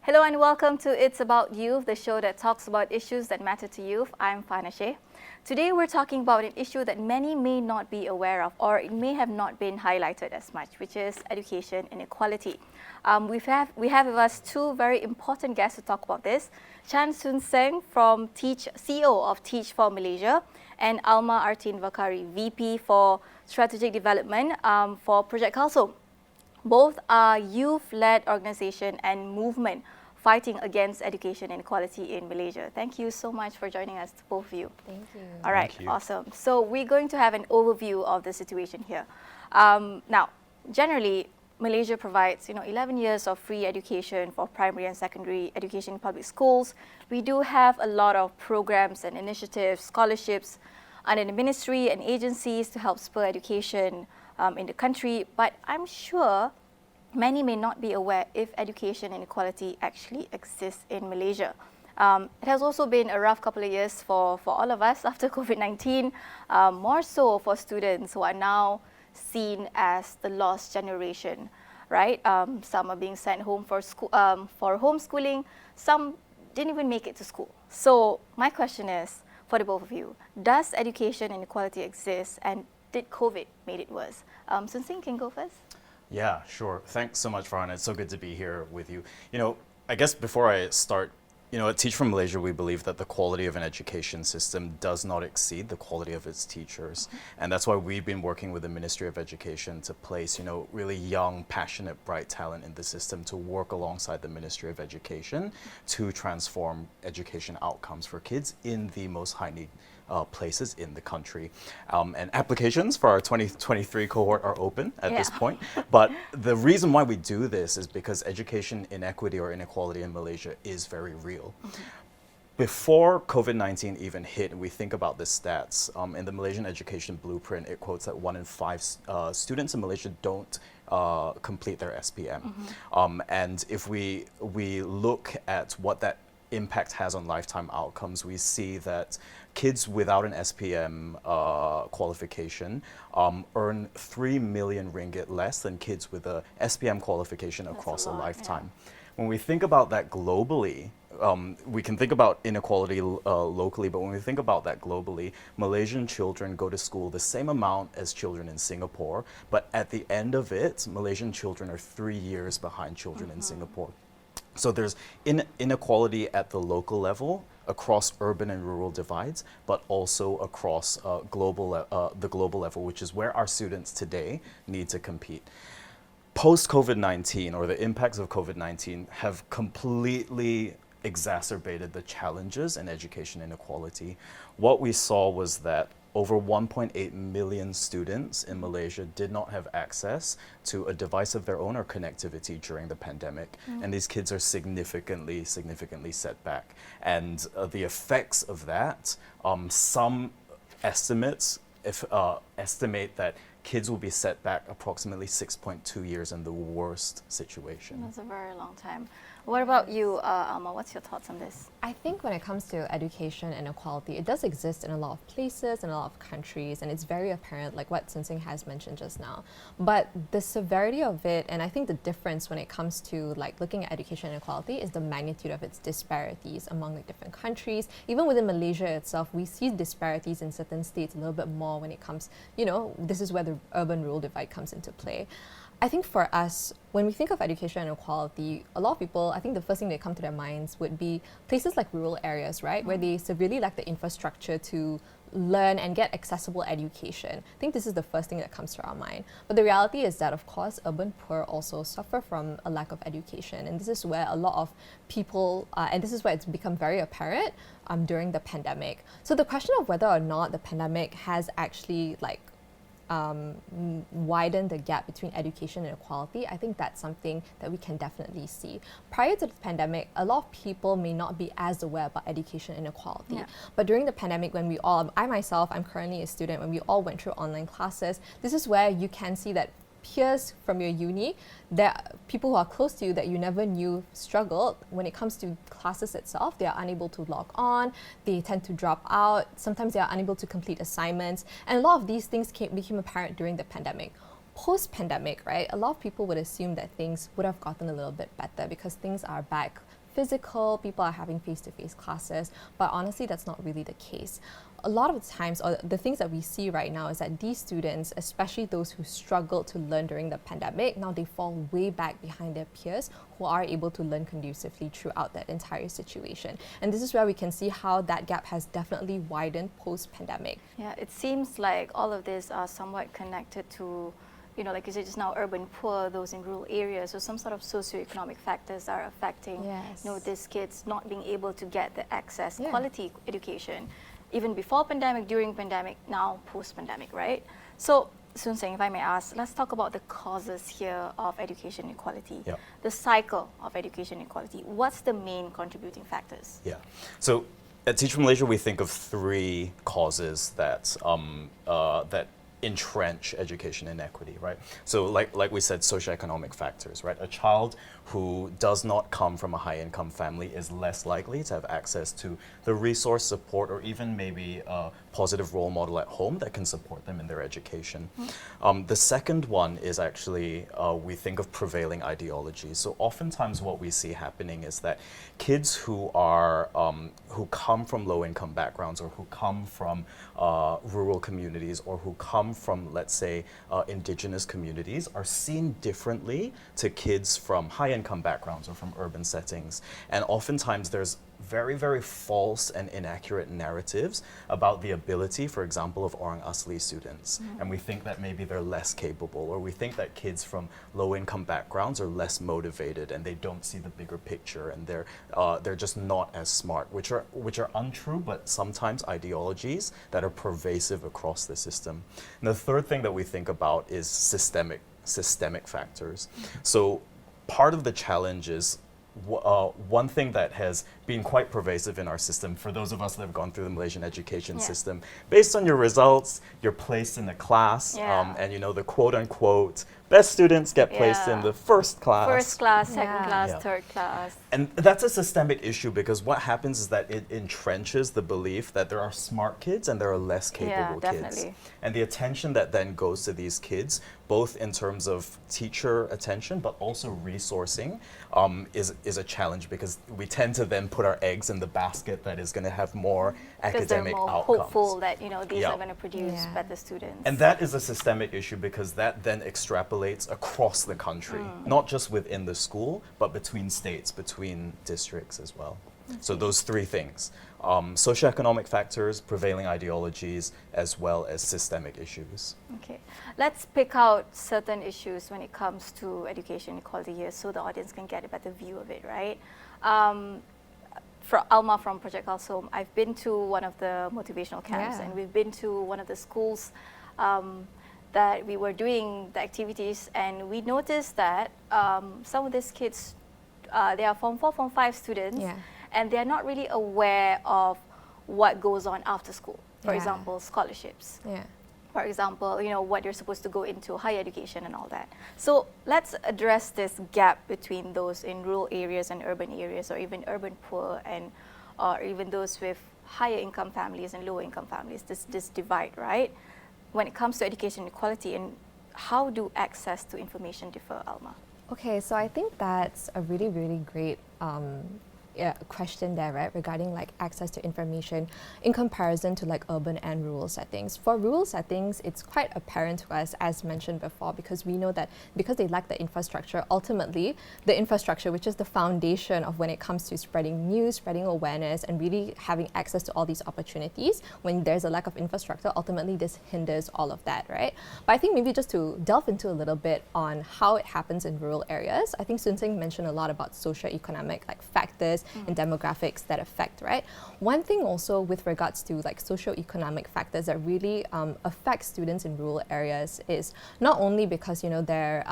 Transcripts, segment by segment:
Hello and welcome to It's About Youth, the show that talks about issues that matter to youth. I'm Fana Sheh. Today we're talking about an issue that many may not be aware of, or it may have not been highlighted as much, which is education inequality. We have with us two very important guests to talk about this. Seng from CEO of Teach for Malaysia, and Alma Artin Vaqari, VP for Strategic Development for Projek Kalsom. Both are youth-led organization and movement fighting against education inequality in Malaysia. Thank you so much for joining us, both of you. Thank you. All right, awesome. So we're going to have an overview of the situation here. Now, generally, Malaysia provides 11 years of free education for primary and secondary education in public schools. We do have a lot of programs and initiatives, scholarships under the ministry and agencies to help spur education in the country, but I'm sure many may not be aware if education inequality actually exists in Malaysia. It has also been a rough couple of years for all of us after COVID-19, more so for students who are now seen as the lost generation, right? Some are being sent home for homeschooling, some didn't even make it to school. So my question is, for the both of you, does education inequality exist, and did COVID made it worse? Seng can go first. Yeah, sure. Thanks so much, Farhan. It's so good to be here with you. I guess before I start, at Teach for Malaysia, we believe that the quality of an education system does not exceed the quality of its teachers. And that's why we've been working with the Ministry of Education to place, really young, passionate, bright talent in the system to work alongside the Ministry of Education to transform education outcomes for kids in the most high-need places in the country. And applications for our 2023 cohort are open at this point. But the reason why we do this is because education inequity or inequality in Malaysia is very real. Before COVID-19 even hit, we think about the stats. In the Malaysian Education Blueprint, it quotes that 1 in 5 students in Malaysia don't complete their SPM. And if we look at what that impact has on lifetime outcomes, we see that kids without an SPM qualification earn 3 million ringgit less than kids with a SPM qualification across a lifetime. Yeah. When we think about that globally, we can think about inequality locally, but when we think about that globally, Malaysian children go to school the same amount as children in Singapore, but at the end of it, Malaysian children are 3 years behind children in Singapore. So there's inequality at the local level, across urban and rural divides, but also across the global level, which is where our students today need to compete. Post-COVID-19, or the impacts of COVID-19, have completely exacerbated the challenges in education inequality. What we saw was that over 1.8 million students in Malaysia did not have access to a device of their own or connectivity during the pandemic. And these kids are significantly set back. And the effects of that, some estimates estimate that kids will be set back approximately 6.2 years in the worst situation. That's a very long time. What about you, Alma? What's your thoughts on this? I think when it comes to education inequality, it does exist in a lot of places, in a lot of countries, and it's very apparent, like what Seng has mentioned just now. But the severity of it, and I think the difference when it comes to looking at education inequality, is the magnitude of its disparities among different countries. Even within Malaysia itself, we see disparities in certain states a little bit more when it comes, this is where the urban-rural divide comes into play. I think for us, when we think of education inequality, a lot of people, I think the first thing that come to their minds would be places like rural areas, right? Where they severely lack the infrastructure to learn and get accessible education. I think this is the first thing that comes to our mind. But the reality is that, of course, urban poor also suffer from a lack of education. And this is where a lot of people, and this is where it's become very apparent during the pandemic. So the question of whether or not the pandemic has actually widen the gap between education and equality, I think that's something that we can definitely see. Prior to the pandemic, a lot of people may not be as aware about education inequality. But during the pandemic, when I myself, I'm currently a student, when we all went through online classes, this is where you can see that peers from your uni, there are people who are close to you that you never knew struggled. When it comes to classes itself, they are unable to log on, they tend to drop out, sometimes they are unable to complete assignments, and a lot of these things became apparent during the pandemic. Post-pandemic, right, a lot of people would assume that things would have gotten a little bit better because things are back physical, people are having face-to-face classes, but honestly, that's not really the case. A lot of the times, or the things that we see right now is that these students, especially those who struggled to learn during the pandemic, now they fall way back behind their peers who are able to learn conducively throughout that entire situation. And this is where we can see how that gap has definitely widened post-pandemic. Yeah, it seems like all of this are somewhat connected to, like you said just now, urban poor, those in rural areas, so some sort of socioeconomic factors are affecting, these kids not being able to get the access, quality education, even before pandemic, during pandemic, now post-pandemic, right? So, Soon Seng, if I may ask, let's talk about the causes here of education inequality, the cycle of education inequality. What's the main contributing factors? Yeah. So at Teach for Malaysia, we think of three causes that that entrench education inequity, right? So like we said, socioeconomic factors, right? A child who does not come from a high-income family is less likely to have access to the resource, support, or even maybe a positive role model at home that can support them in their education. The second one is actually, we think of prevailing ideologies. So oftentimes what we see happening is that kids who are, who come from low-income backgrounds, or who come from rural communities, or who come from, let's say, indigenous communities, are seen differently to kids from high-income backgrounds or from urban settings. And oftentimes there's very, very false and inaccurate narratives about the ability, for example, of Orang Asli students. And we think that maybe they're less capable, or we think that kids from low-income backgrounds are less motivated and they don't see the bigger picture, and they're just not as smart, which are untrue, but sometimes ideologies that are pervasive across the system. And the third thing that we think about is systemic factors. So part of the challenge is one thing that has been quite pervasive in our system, for those of us that have gone through the Malaysian education system, based on your results, you're placed in a class, and the quote-unquote best students get placed in the first class. First class, second class, third class. And that's a systemic issue, because what happens is that it entrenches the belief that there are smart kids and there are less capable kids. And the attention that then goes to these kids, both in terms of teacher attention, but also resourcing, is a challenge, because we tend to then put our eggs in the basket that is going to have more academic more outcomes. Hopeful that these are going to produce better students. And that is a systemic issue, because that then extrapolates across the country, not just within the school, but between states, between districts as well. So those three things: socioeconomic factors, prevailing ideologies, as well as systemic issues. Okay, let's pick out certain issues when it comes to education equality here, so the audience can get a better view of it, right? For Alma from Projek Kalsom, I've been to one of the motivational camps, and we've been to one of the schools that we were doing the activities, and we noticed that some of these kids, they are Form 4, Form 5 students, and they're not really aware of what goes on after school. For example, scholarships. For example, what you're supposed to go into, higher education and all that. So let's address this gap between those in rural areas and urban areas, or even urban poor, and or even those with higher income families and lower income families, this divide, right? When it comes to education equality, and how do access to information differ, Alma? Okay, so I think that's a really, really great question there, right, regarding like access to information in comparison to like urban and rural settings. For rural settings, it's quite apparent to us, as mentioned before, because we know that because they lack the infrastructure, ultimately the infrastructure, which is the foundation of when it comes to spreading news, spreading awareness, and really having access to all these opportunities, when there's a lack of infrastructure, ultimately this hinders all of that, right? But I think maybe just to delve into a little bit on how it happens in rural areas, I think Soon Seng mentioned a lot about socioeconomic like factors and demographics that affect, right? One thing also with regards to like socioeconomic factors that really affect students in rural areas is not only because, their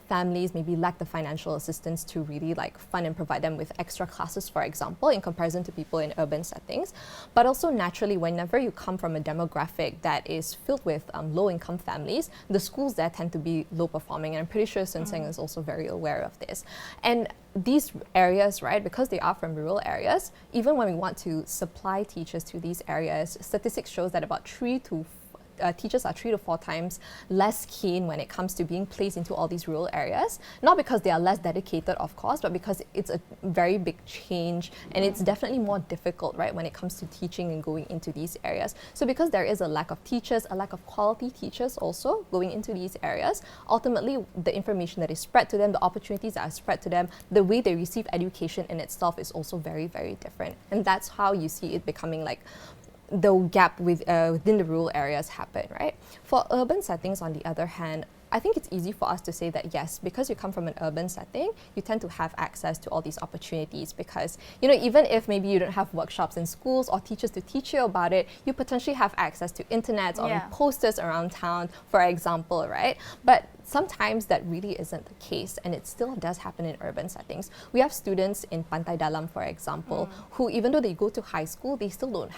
families maybe lack the financial assistance to really like fund and provide them with extra classes, for example, in comparison to people in urban settings. But also naturally, whenever you come from a demographic that is filled with low-income families, the schools there tend to be low-performing. And I'm pretty sure Soon Seng is also very aware of this. And these areas, right, because they are from rural areas, even when we want to supply teachers to these areas, statistics shows that about 3 to teachers are 3 to 4 times less keen when it comes to being placed into all these rural areas. Not because they are less dedicated, of course, but because it's a very big change, and it's definitely more difficult, right, when it comes to teaching and going into these areas. So because there is a lack of teachers, a lack of quality teachers also going into these areas, ultimately the information that is spread to them, the opportunities that are spread to them, the way they receive education in itself is also very, very different. And that's how you see it becoming like the gap within the rural areas happen, right? For urban settings, on the other hand, I think it's easy for us to say that yes, because you come from an urban setting, you tend to have access to all these opportunities because, you know, even if maybe you don't have workshops in schools or teachers to teach you about it, you potentially have access to internet or posters around town, for example, right? But sometimes that really isn't the case, and it still does happen in urban settings. We have students in Pantai Dalam, for example, who even though they go to high school, they still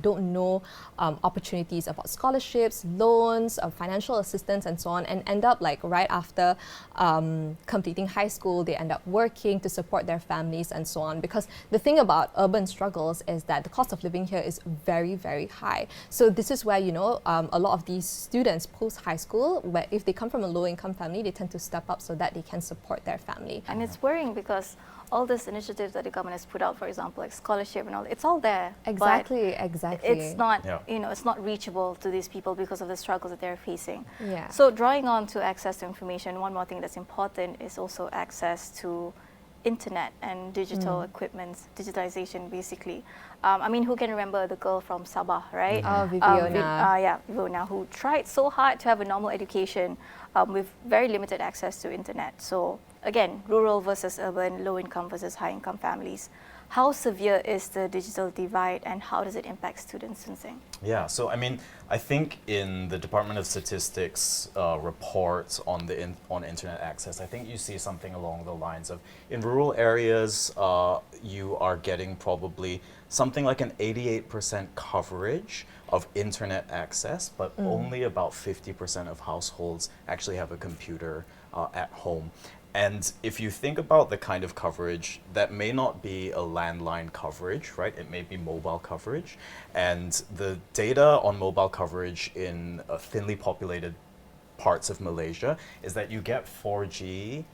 don't know opportunities about scholarships, loans, financial assistance, and so on, and end up like right after completing high school, they end up working to support their families and so on. Because the thing about urban struggles is that the cost of living here is very, very high. So this is where, you know, a lot of these students post high school, where if they come from a low-income family, they tend to step up so that they can support their family. And it's worrying because all these initiatives that the government has put out, for example, like scholarship and all, it's all there. Exactly. It's not, you know, it's not reachable to these people because of the struggles that they're facing. Yeah. So drawing on to access to information, one more thing that's important is also access to internet and digital equipment, digitization basically. I mean, who can remember the girl from Sabah, right? Oh, Viviana. Viviana, who tried so hard to have a normal education with very limited access to internet. So again, rural versus urban, low income versus high income families. How severe is the digital divide and how does it impact students in Seng? Yeah, so I mean, I think in the Department of Statistics reports on on internet access, I think you see something along the lines of in rural areas, you are getting probably something like an 88% coverage of internet access, but only about 50% of households actually have a computer at home. And if you think about the kind of coverage, that may not be a landline coverage, right? It may be mobile coverage. And the data on mobile coverage in thinly populated parts of Malaysia is that you get 4G,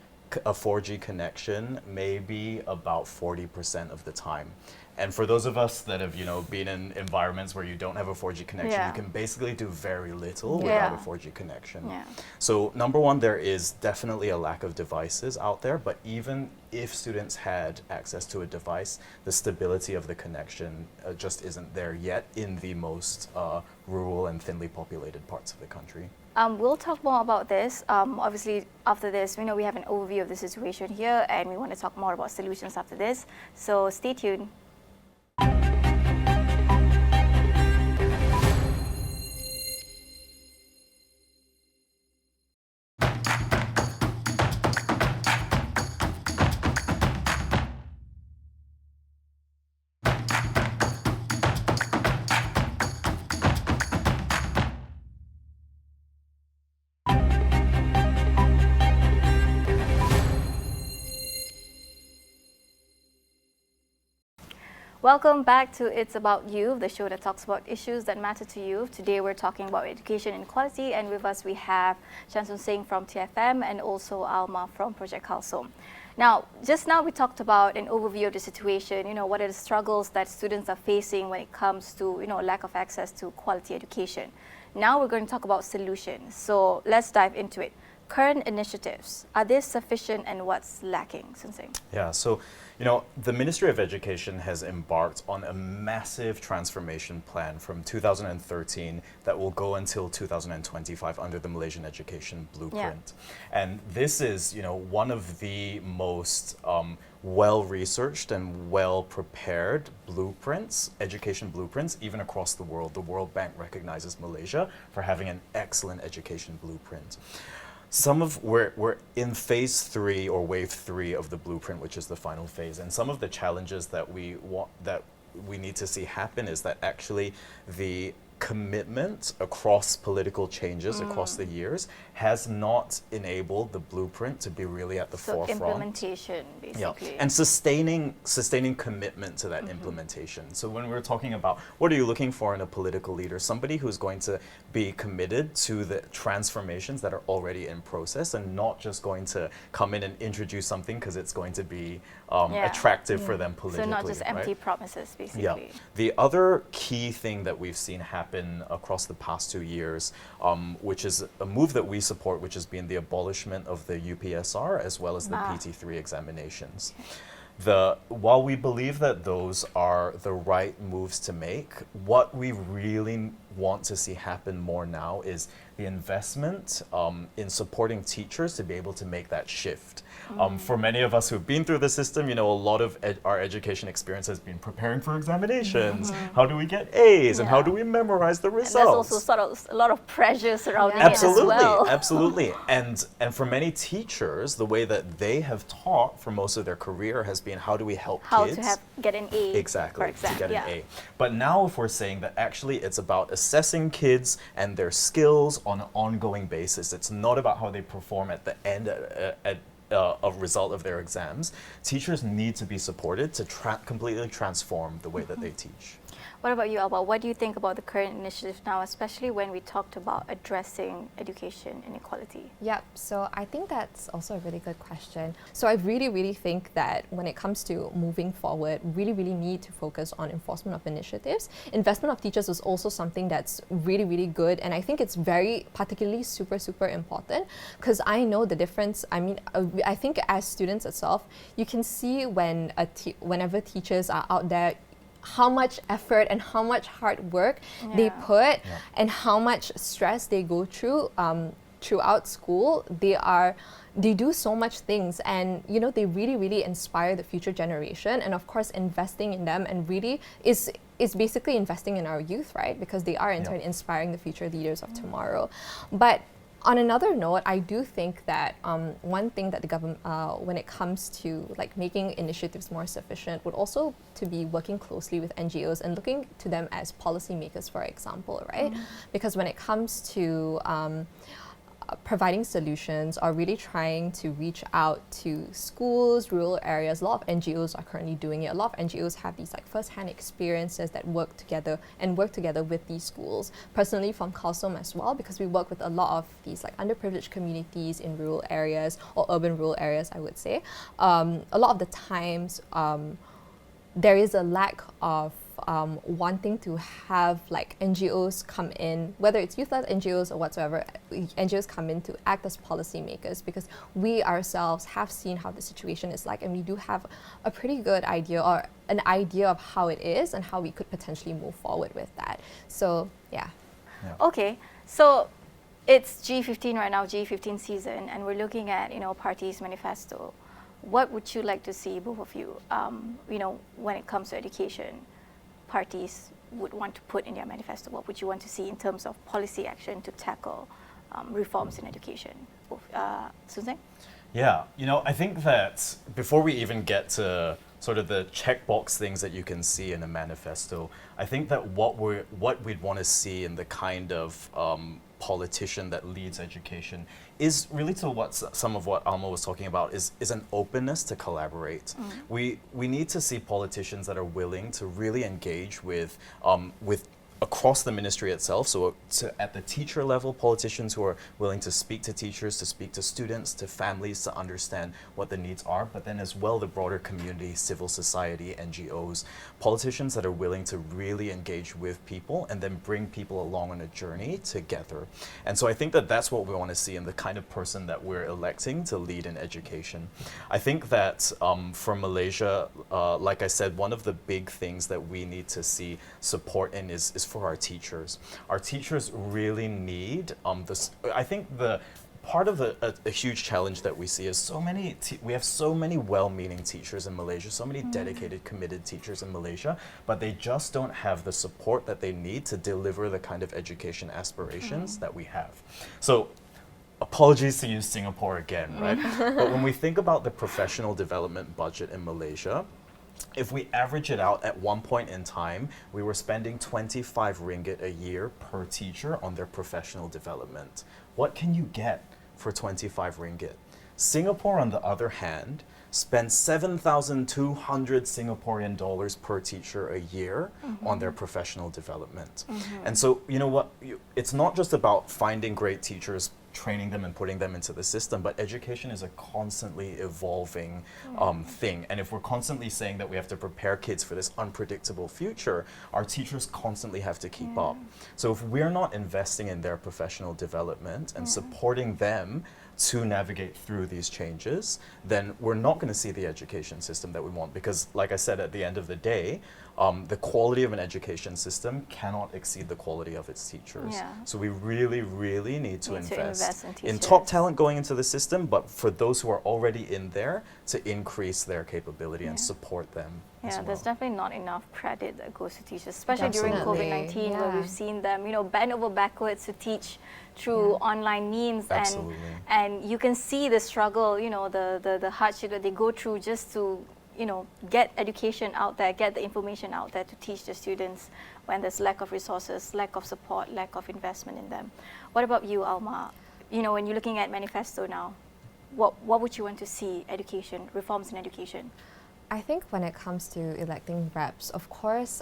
a 4G connection maybe about 40% of the time. And for those of us that have, you know, been in environments where you don't have a 4G connection, you can basically do very little without a 4G connection. So number one, there is definitely a lack of devices out there, but even if students had access to a device, the stability of the connection just isn't there yet in the most rural and thinly populated parts of the country. We'll talk more about this. Obviously, after this, you know, we have an overview of the situation here, and we want to talk more about solutions after this. So stay tuned. Welcome back to It's About You, the show that talks about issues that matter to you. Today we're talking about education inequality, and with us we have Chansun Seng from TFM and also Alma from Projek Kalsom. Now, just now we talked about an overview of the situation, you know, what are the struggles that students are facing when it comes to, you know, lack of access to quality education. Now we're going to talk about solutions. So let's dive into it. Current initiatives, are they sufficient and what's lacking, Chansun Seng? Yeah, so, you know, the Ministry of Education has embarked on a massive transformation plan from 2013 that will go until 2025 under the Malaysian Education Blueprint. And this is, you know, one of the most well-researched and well-prepared blueprints, education blueprints, even across the world. The World Bank recognizes Malaysia for having an excellent education blueprint. We're in phase 3 or wave 3 of the blueprint, which is the final phase, and some of the challenges that we need to see happen is that actually the commitment across political changes across the years has not enabled the blueprint to be really at the So forefront. implementation, basically. And sustaining commitment to that implementation. So when we're talking about what are you looking for in a political leader, somebody who's going to be committed to the transformations that are already in process and not just going to come in and introduce something because it's going to be attractive for them politically. So not just empty right? promises, basically. Yeah. The other key thing that we've seen happen across the past 2 years, which is a move that we support, which has been the abolishment of the UPSR as well as the PT3 examinations. While we believe that those are the right moves to make, what we really want to see happen more now is the investment in supporting teachers to be able to make that shift. For many of us who've been through the system, a lot of our education experience has been preparing for examinations. How do we get A's and how do we memorize the results? And there's also sort of a lot of pressure surrounding Absolutely, it as well. absolutely. And for many teachers, the way that they have taught for most of their career has been how do we help kids To get an A exactly for exam. to get an A. But now if we're saying that actually it's about assessing kids and their skills on an ongoing basis, it's not about how they perform at the end a result of their exams. Teachers need to be supported to completely transform the way that they teach. What about you, Alba? What do you think about the current initiative now, especially when we talked about addressing education inequality? Yep, so I think that's also a really good question. So I really, really think that when it comes to moving forward, really, really need to focus on enforcement of initiatives. Investment of teachers is also something that's really, really good, and I think it's very particularly super, super important because I know the difference. I mean, I think as students itself, you can see when whenever teachers are out there, how much effort and how much hard work they put and how much stress they go through throughout school. They do so much things, and they really, really inspire the future generation. And of course, investing in them and really is basically investing in our youth, right? Because they are in turn inspiring the future leaders of tomorrow. But on another note, I do think that one thing that the government, when it comes to making initiatives more sufficient, would also to be working closely with NGOs and looking to them as policymakers, for example, right? Because when it comes to providing solutions or really trying to reach out to schools, rural areas, a lot of NGOs are currently doing it. A lot of NGOs have these first-hand experiences that work together with these schools. Personally from Kalsom as well, because we work with a lot of these underprivileged communities in rural areas or urban rural areas, I would say. A lot of the times there is a lack of wanting to have NGOs come in, whether it's youth-led NGOs or whatsoever, NGOs come in to act as policymakers, because we ourselves have seen how the situation is like, and we do have a pretty good idea or an idea of how it is and how we could potentially move forward with that. So yeah. Okay, so it's G15 right now, G15 season, and we're looking at party's manifesto. What would you like to see, both of you, when it comes to education? Parties would want to put in their manifesto? What would you want to see in terms of policy action to tackle reforms in education? Seng? Yeah, I think that before we even get to sort of the checkbox things that you can see in a manifesto, I think that what we'd want to see in the kind of politician that leads education is really to some of what Alma was talking about is an openness to collaborate. We need to see politicians that are willing to really engage with across the ministry itself, so at the teacher level, politicians who are willing to speak to teachers, to speak to students, to families, to understand what the needs are, but then as well the broader community, civil society, NGOs, politicians that are willing to really engage with people and then bring people along on a journey together. And so I think that that's what we want to see in the kind of person that we're electing to lead in education. I think that for Malaysia, like I said, one of the big things that we need to see support in is for our teachers. Our teachers really need this. I think the part of a huge challenge that we see is we have so many well-meaning teachers in Malaysia, so many dedicated, committed teachers in Malaysia, but they just don't have the support that they need to deliver the kind of education aspirations that we have. So apologies to use Singapore again, right? But when we think about the professional development budget in Malaysia, if we average it out, at one point in time, we were spending 25 ringgit a year per teacher on their professional development. What can you get for 25 ringgit? Singapore, on the other hand, spends 7,200 Singaporean dollars per teacher a year on their professional development. And so, you know what, it's not just about finding great teachers, training them and putting them into the system, but education is a constantly evolving thing. And if we're constantly saying that we have to prepare kids for this unpredictable future, our teachers constantly have to keep up. So if we're not investing in their professional development and supporting them to navigate through these changes, then we're not going to see the education system that we want. Because, like I said, at the end of the day, the quality of an education system cannot exceed the quality of its teachers. Yeah. So we really, really need to invest in in teachers. top talent going into the system, but for those who are already in there, to increase their capability and support them as Yeah, well. there's definitely not enough credit that goes to teachers, especially during Definitely, COVID-19, where yeah. we've seen them, you know, bend over backwards to teach through online means, Absolutely. and you can see the struggle, you know, the hardship that they go through just to, you know, get education out there, get the information out there to teach the students when there's lack of resources, lack of support, lack of investment in them. What about you, Alma? You know, when you're looking at manifesto now, what would you want to see education, reforms in education? I think when it comes to electing reps, of course,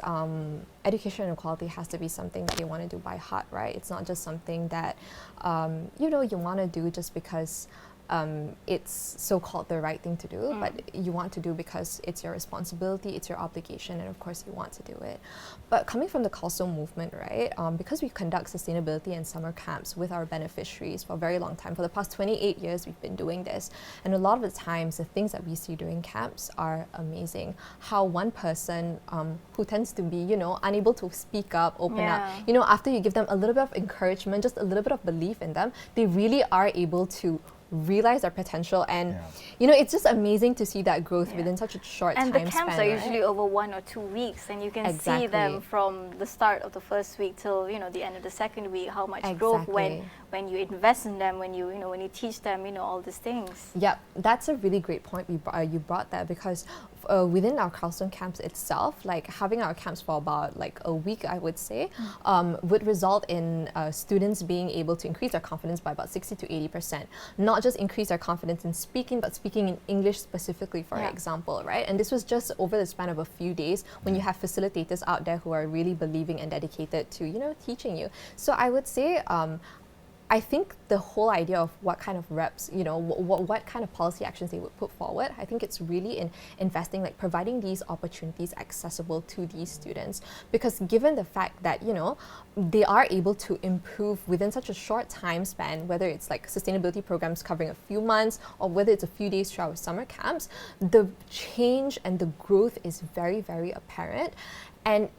education inequality has to be something that they want to do by heart, right? It's not just something that, you know, you want to do just because it's so-called the right thing to do, but you want to do because it's your responsibility, it's your obligation, and of course you want to do it. But coming from the Kalsom movement, right, because we conduct sustainability and summer camps with our beneficiaries for a very long time, for the past 28 years we've been doing this, and a lot of the times the things that we see during camps are amazing. How one person who tends to be, you know, unable to speak up, open up, you know, after you give them a little bit of encouragement, just a little bit of belief in them, they really are able to realize their potential, and you know, it's just amazing to see that growth within such a short time span. And the camps are usually over 1 or 2 weeks, and you can see them from the start of the first week till, you know, the end of the second week, how much growth when you invest in them, when you know, when you teach them, you know, all these things. Yep, that's a really great point you brought that, because within our Kalsom camps itself, like having our camps for about like a week, I would say, would result in students being able to increase their confidence by about 60 to 80%. Not just increase their confidence in speaking, but speaking in English specifically, for example, right? And this was just over the span of a few days when you have facilitators out there who are really believing and dedicated to, you know, teaching you. So I would say, I think the whole idea of what kind of reps, you know, what kind of policy actions they would put forward, I think it's really in investing, like providing these opportunities accessible to these students. Because given the fact that, you know, they are able to improve within such a short time span, whether it's like sustainability programs covering a few months or whether it's a few days through our summer camps, the change and the growth is very, very apparent. And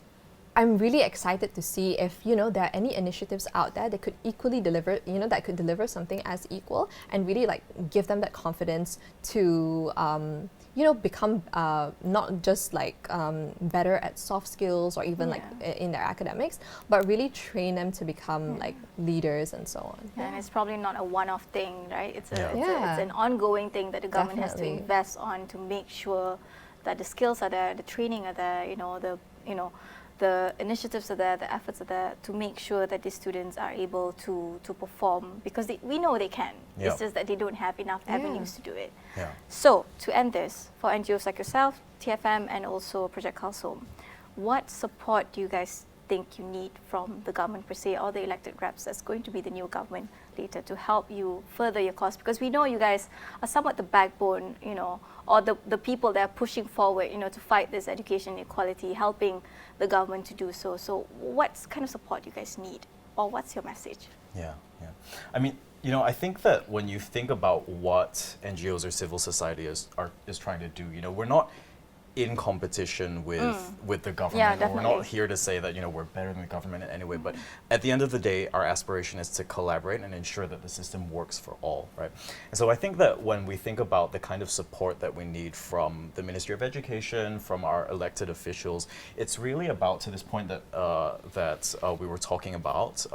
I'm really excited to see if, you know, there are any initiatives out there that could equally deliver, you know, that could deliver something as equal and really like give them that confidence to, you know, become not just like better at soft skills or even like in their academics, but really train them to become like leaders and so on. And it's probably not a one-off thing, right? It's an ongoing thing that the government has to invest on to make sure that the skills are there, the training are there, the initiatives are there, the efforts are there to make sure that the students are able to perform, because we know they can. It's just that they don't have enough avenues to do it. So, to end this, for NGOs like yourself, TFM, and also Projek Kalsom, what support do you guys think you need from the government per se, or the elected reps that's going to be the new government later, to help you further your cause? Because we know you guys are somewhat the backbone, you know, or the people that are pushing forward, you know, to fight this education inequality, helping the government to do so. So what kind of support do you guys need, or what's your message? I mean, you know, I think that when you think about what NGOs or civil society is trying to do, you know, we're not in competition with the government. Or we're not here to say that, you know, we're better than the government in any way, but at the end of the day, our aspiration is to collaborate and ensure that the system works for all, right? And so I think that when we think about the kind of support that we need from the Ministry of Education, from our elected officials, it's really about, to this point that we were talking about,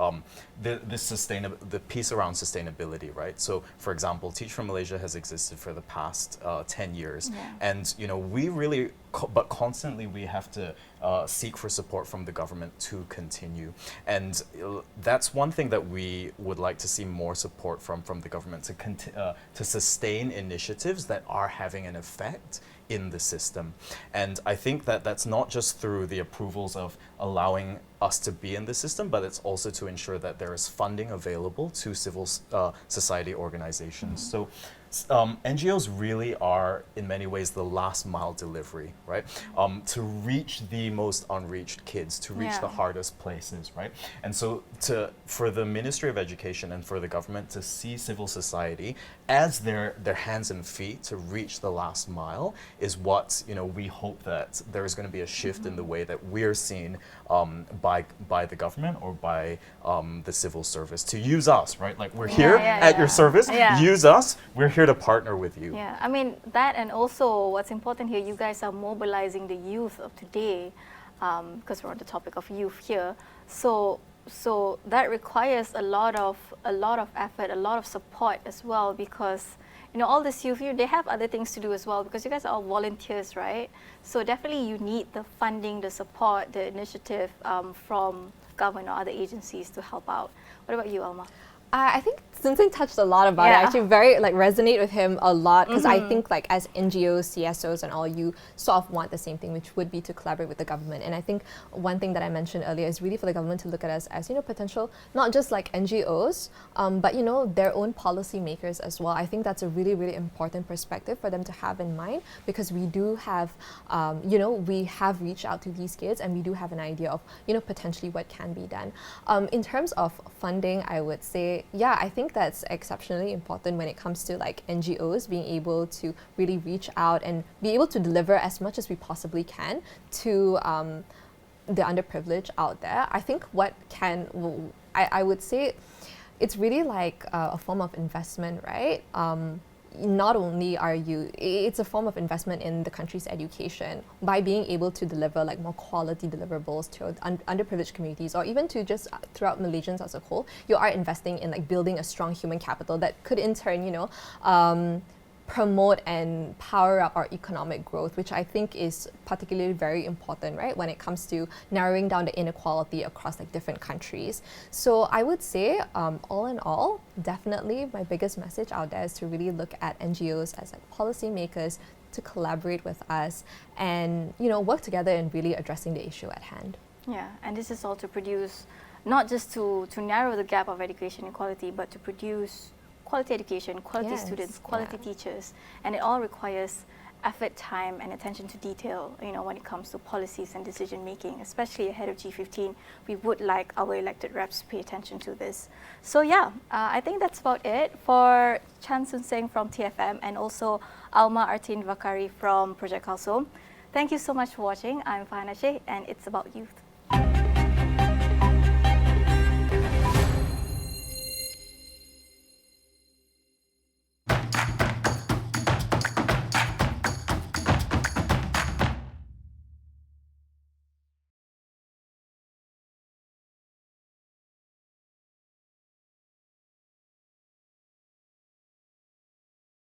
the piece around sustainability, right? So, for example, Teach for Malaysia has existed for the past 10 years, and, you know, we really but constantly we have to seek for support from the government to continue. And that's one thing that we would like to see more support from the government to sustain initiatives that are having an effect in the system. And I think that that's not just through the approvals of allowing us to be in the system, but it's also to ensure that there is funding available to civil society organizations. So NGOs really are, in many ways, the last mile delivery, right? To reach the most unreached kids, to reach the hardest places, right? And so for the Ministry of Education and for the government to see civil society as their hands and feet to reach the last mile is what, we hope that there is going to be a shift in the way that we're seen by the government or by the civil service to use us, right? Like we're here at your service, use us, we're here to partner with you. Yeah, I mean, that, and also what's important here, you guys are mobilizing the youth of today, because we're on the topic of youth here. So that requires a lot of effort, a lot of support as well, because all this youth, they have other things to do as well, because you guys are all volunteers, right? So definitely you need the funding, the support, the initiative from government or other agencies to help out. What about you, Alma? I think Seng touched a lot about it. I actually very resonate with him a lot, because I think as NGOs, CSOs and all, you sort of want the same thing, which would be to collaborate with the government. And I think one thing that I mentioned earlier is really for the government to look at us as potential, not just like NGOs, but their own policy makers as well. I think that's a really, really important perspective for them to have in mind, because we do have, we have reached out to these kids and we do have an idea of, potentially what can be done. In terms of funding, I would say, I think that's exceptionally important when it comes to NGOs being able to really reach out and be able to deliver as much as we possibly can to the underprivileged out there. I think I would say it's really like a form of investment, right? Not only it's a form of investment in the country's education by being able to deliver more quality deliverables to underprivileged communities, or even to just throughout Malaysians as a whole. You are investing in building a strong human capital that could in turn, promote and power up our economic growth, which I think is particularly very important, right, when it comes to narrowing down the inequality across different countries. So I would say, all in all, definitely my biggest message out there is to really look at NGOs as policymakers, to collaborate with us and work together in really addressing the issue at hand. Yeah, and this is all to produce, not just to narrow the gap of education equality, but to produce quality education, quality students, quality teachers, and it all requires effort, time, and attention to detail, when it comes to policies and decision making, especially ahead of G15. We would like our elected reps to pay attention to this. So I think that's about it for Chan Soon Seng from TFM and also Alma Artin Vaqari from Projek Kalsom. Thank you so much for watching. I'm Fahana Sheikh, and it's about youth.